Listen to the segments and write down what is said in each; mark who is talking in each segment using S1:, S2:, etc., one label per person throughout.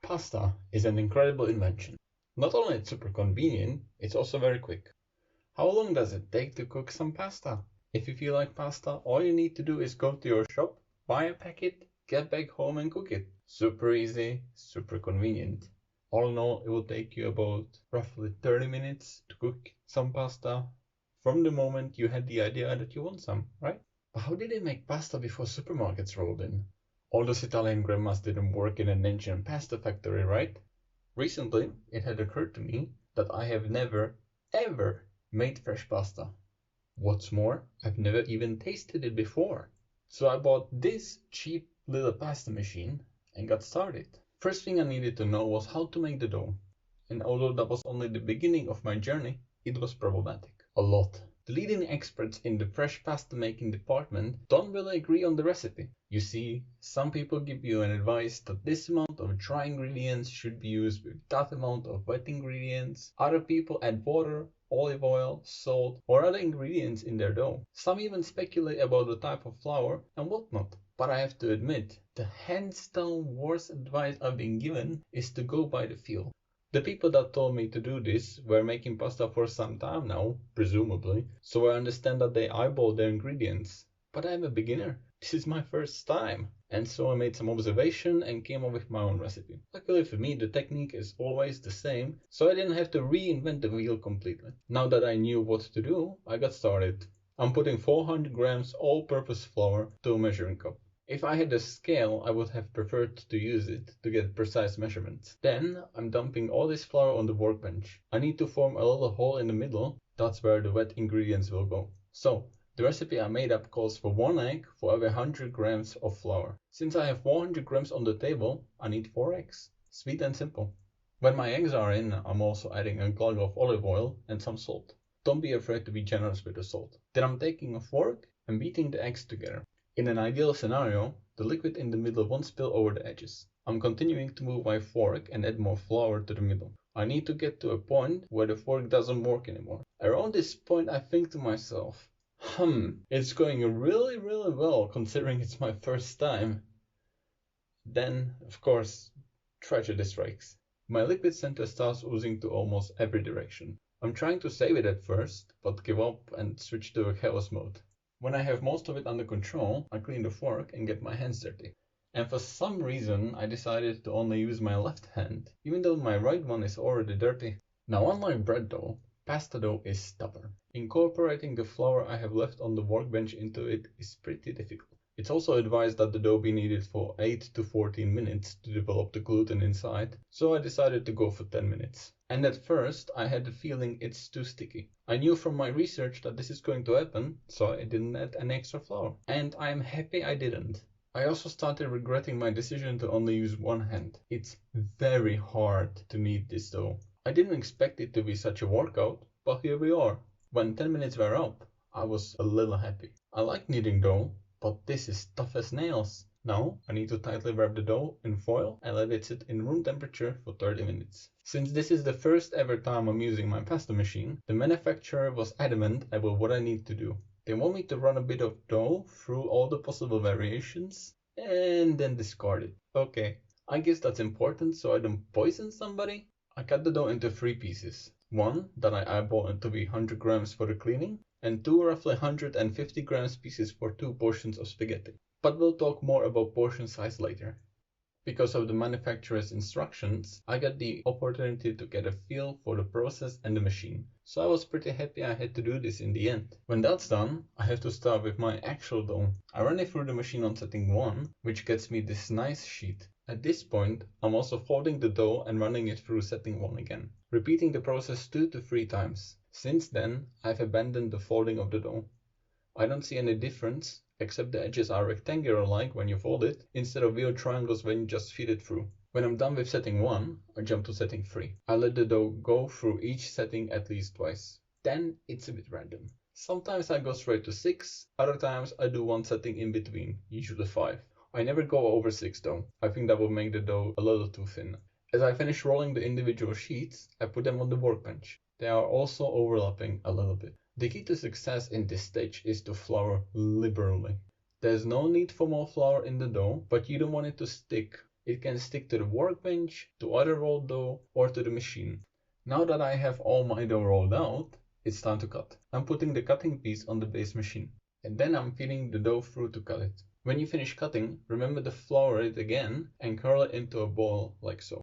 S1: Pasta is an incredible invention. Not only it's super convenient, it's also very quick. How long does it take to cook some pasta? If you feel like pasta, all you need to do is go to your shop, buy a packet, get back home and cook it. Super easy, super convenient. All in all, it will take you about roughly 30 minutes to cook some pasta from the moment you had the idea that you want some, right? But how did they make pasta before supermarkets rolled in? All those Italian grandmas didn't work in an ancient pasta factory, right? Recently, it had occurred to me that I have never, ever made fresh pasta. What's more, I've never even tasted it before. So I bought this cheap little pasta machine and got started. First thing I needed to know was how to make the dough. And although that was only the beginning of my journey, it was problematic. A lot. The leading experts in the fresh pasta making department don't really agree on the recipe. You see, some people give you an advice that this amount of dry ingredients should be used with that amount of wet ingredients. Other people add water, olive oil, salt, or other ingredients in their dough. Some even speculate about the type of flour and whatnot. But I have to admit, the hands down worst advice I've been given is to go by the feel. The people that told me to do this were making pasta for some time now, presumably, so I understand that they eyeball their ingredients. But I'm a beginner. This is my first time. And so I made some observation and came up with my own recipe. Luckily for me, the technique is always the same, so I didn't have to reinvent the wheel completely. Now that I knew what to do, I got started. I'm putting 400 grams all-purpose flour to a measuring cup. If I had a scale, I would have preferred to use it to get precise measurements. Then I'm dumping all this flour on the workbench. I need to form a little hole in the middle, that's where the wet ingredients will go. So, the recipe I made up calls for 1 egg for every 100 grams of flour. Since I have 400 grams on the table, I need 4 eggs. Sweet and simple. When my eggs are in, I'm also adding a glug of olive oil and some salt. Don't be afraid to be generous with the salt. Then I'm taking a fork and beating the eggs together. In an ideal scenario, the liquid in the middle won't spill over the edges. I'm continuing to move my fork and add more flour to the middle. I need to get to a point where the fork doesn't work anymore. Around this point I think to myself, it's going really well considering it's my first time. Then, of course, tragedy strikes. My liquid center starts oozing to almost every direction. I'm trying to save it at first, but give up and switch to a chaos mode. When I have most of it under control, I clean the fork and get my hands dirty. And for some reason, I decided to only use my left hand, even though my right one is already dirty. Now, unlike bread dough, pasta dough is stubborn. Incorporating the flour I have left on the workbench into it is pretty difficult. It's also advised that the dough be kneaded for 8 to 14 minutes to develop the gluten inside, so I decided to go for 10 minutes. And at first, I had the feeling it's too sticky. I knew from my research that this is going to happen, so I didn't add any extra flour. And I am happy I didn't. I also started regretting my decision to only use one hand. It's very hard to knead this dough. I didn't expect it to be such a workout, but here we are. When 10 minutes were up, I was a little happy. I like kneading dough, but this is tough as nails. Now, I need to tightly wrap the dough in foil and let it sit in room temperature for 30 minutes. Since this is the first ever time I'm using my pasta machine, the manufacturer was adamant about what I need to do. They want me to run a bit of dough through all the possible variations and then discard it. Okay, I guess that's important so I don't poison somebody. I cut the dough into 3 pieces. One that I eyeball to be 100 grams for the cleaning, and 2 roughly 150 grams pieces for 2 portions of spaghetti. But we'll talk more about portion size later. Because of the manufacturer's instructions, I got the opportunity to get a feel for the process and the machine. So I was pretty happy I had to do this in the end. When that's done, I have to start with my actual dough. I run it through the machine on setting 1, which gets me this nice sheet. At this point, I'm also folding the dough and running it through setting 1 again, repeating the process 2 to 3 times. Since then, I've abandoned the folding of the dough. I don't see any difference, except the edges are rectangular-like when you fold it, instead of weird triangles when you just feed it through. When I'm done with setting 1, I jump to setting 3. I let the dough go through each setting at least twice. Then it's a bit random. Sometimes I go straight to 6, other times I do one setting in between, usually 5. I never go over 6 though. I think that would make the dough a little too thin. As I finish rolling the individual sheets, I put them on the workbench. They are also overlapping a little bit. The key to success in this stage is to flour liberally. There's no need for more flour in the dough, but you don't want it to stick. It can stick to the workbench, to other rolled dough, or to the machine. Now that I have all my dough rolled out, it's time to cut. I'm putting the cutting piece on the base machine, and then I'm feeding the dough through to cut it. When you finish cutting, remember to flour it again and curl it into a ball like so.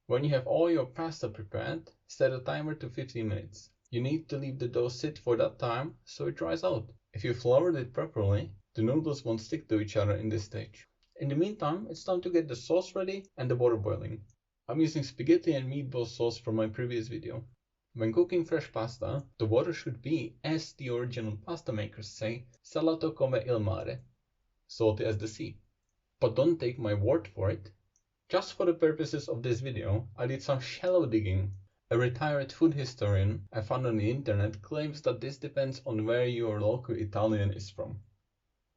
S1: When you have all your pasta prepared, set a timer to 15 minutes. You need to leave the dough sit for that time so it dries out. If you floured it properly, the noodles won't stick to each other in this stage. In the meantime, it's time to get the sauce ready and the water boiling. I'm using spaghetti and meatball sauce from my previous video. When cooking fresh pasta, the water should be, as the original pasta makers say, salato come il mare, salty as the sea. But don't take my word for it. Just for the purposes of this video, I did some shallow digging. A retired food historian I found on the internet claims that this depends on where your local Italian is from.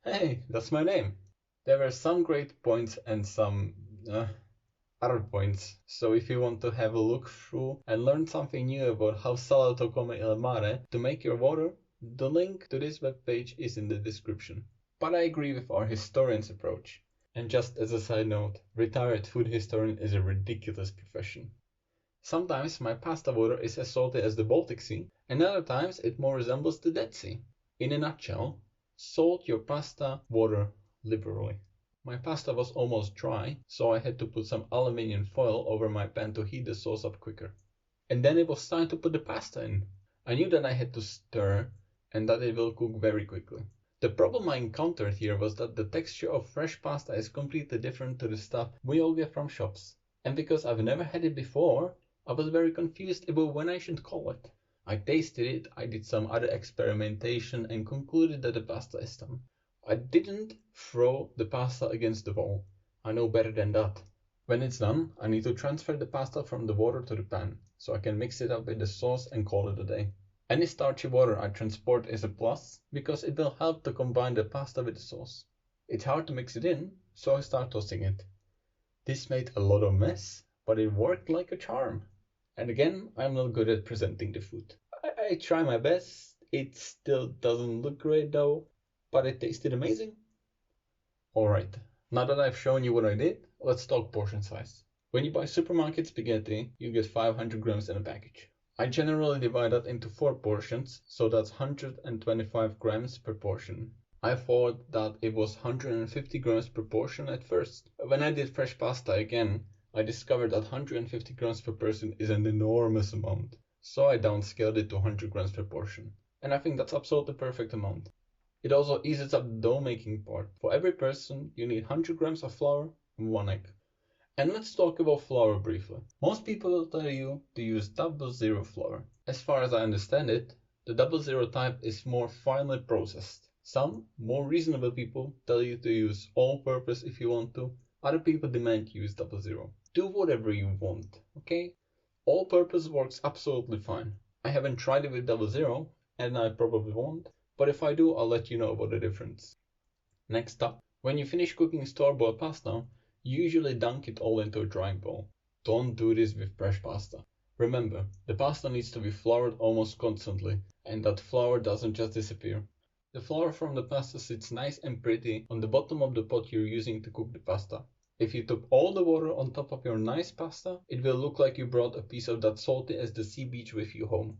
S1: Hey, that's my name! There were some great points and some other points, so if you want to have a look through and learn something new about how salato come il mare to make your water, the link to this webpage is in the description. But I agree with our historian's approach. And just as a side note, retired food historian is a ridiculous profession. Sometimes my pasta water is as salty as the Baltic Sea, and other times it more resembles the Dead Sea. In a nutshell, salt your pasta water liberally. My pasta was almost dry, so I had to put some aluminium foil over my pan to heat the sauce up quicker. And then it was time to put the pasta in. I knew that I had to stir and that it will cook very quickly. The problem I encountered here was that the texture of fresh pasta is completely different to the stuff we all get from shops. And because I've never had it before, I was very confused about when I should call it. I tasted it, I did some other experimentation and concluded that the pasta is done. I didn't throw the pasta against the wall. I know better than that. When it's done, I need to transfer the pasta from the water to the pan, so I can mix it up with the sauce and call it a day. Any starchy water I transport is a plus, because it will help to combine the pasta with the sauce. It's hard to mix it in, so I start toasting it. This made a lot of mess, but it worked like a charm. And again, I'm not good at presenting the food. I try my best, it still doesn't look great though, but it tasted amazing. Alright, now that I've shown you what I did, let's talk portion size. When you buy supermarket spaghetti, you get 500 grams in a package. I generally divide that into 4 portions, so that's 125 grams per portion. I thought that it was 150 grams per portion at first. When I did fresh pasta again, I discovered that 150 grams per person is an enormous amount. So I downscaled it to 100 grams per portion. And I think that's absolutely the perfect amount. It also eases up the dough making part. For every person, you need 100 grams of flour and 1 egg. And let's talk about flour briefly. Most people will tell you to use 00 flour. As far as I understand it, the 00 type is more finely processed. Some more reasonable people tell you to use all-purpose if you want to. Other people demand you use 00. Do whatever you want, okay? All-purpose works absolutely fine. I haven't tried it with 00, and I probably won't, but if I do, I'll let you know about the difference. Next up, when you finish cooking store-bought pasta, you usually dunk it all into a drying bowl. Don't do this with fresh pasta. Remember, the pasta needs to be floured almost constantly, and that flour doesn't just disappear. The flour from the pasta sits nice and pretty on the bottom of the pot you're using to cook the pasta. If you took all the water on top of your nice pasta, it will look like you brought a piece of that salty as the sea beach with you home.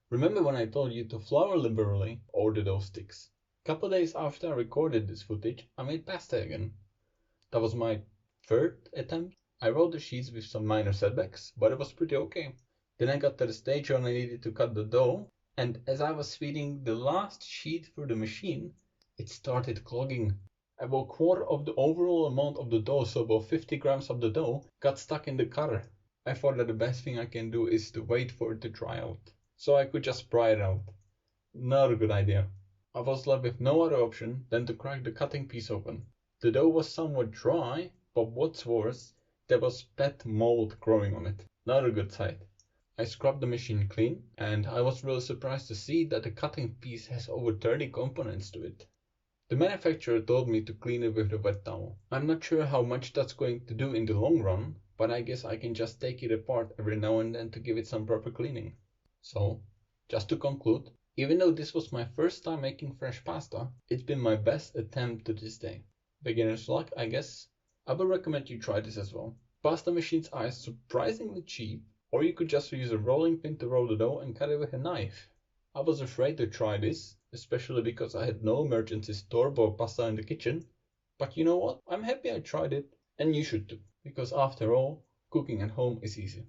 S1: Remember when I told you to flour liberally or the dough sticks? Couple days after I recorded this footage, I made pasta again. That was my 3rd attempt. I wrote the sheets with some minor setbacks, but it was pretty okay. Then I got to the stage when I needed to cut the dough, and as I was feeding the last sheet through the machine, it started clogging. About a quarter of the overall amount of the dough, so about 50 grams of the dough, got stuck in the cutter. I thought that the best thing I can do is to wait for it to dry out, so I could just pry it out. Not a good idea. I was left with no other option than to crack the cutting piece open. The dough was somewhat dry, but what's worse, there was pet mold growing on it. Not a good sight. I scrubbed the machine clean, and I was really surprised to see that the cutting piece has over 30 components to it. The manufacturer told me to clean it with a wet towel. I'm not sure how much that's going to do in the long run, but I guess I can just take it apart every now and then to give it some proper cleaning. So, just to conclude, even though this was my first time making fresh pasta, it's been my best attempt to this day. Beginner's luck, I guess. I would recommend you try this as well. Pasta machines are surprisingly cheap, or you could just use a rolling pin to roll the dough and cut it with a knife. I was afraid to try this, especially because I had no emergency store-bought pasta in the kitchen. But you know what? I'm happy I tried it, and you should too, because after all, cooking at home is easy.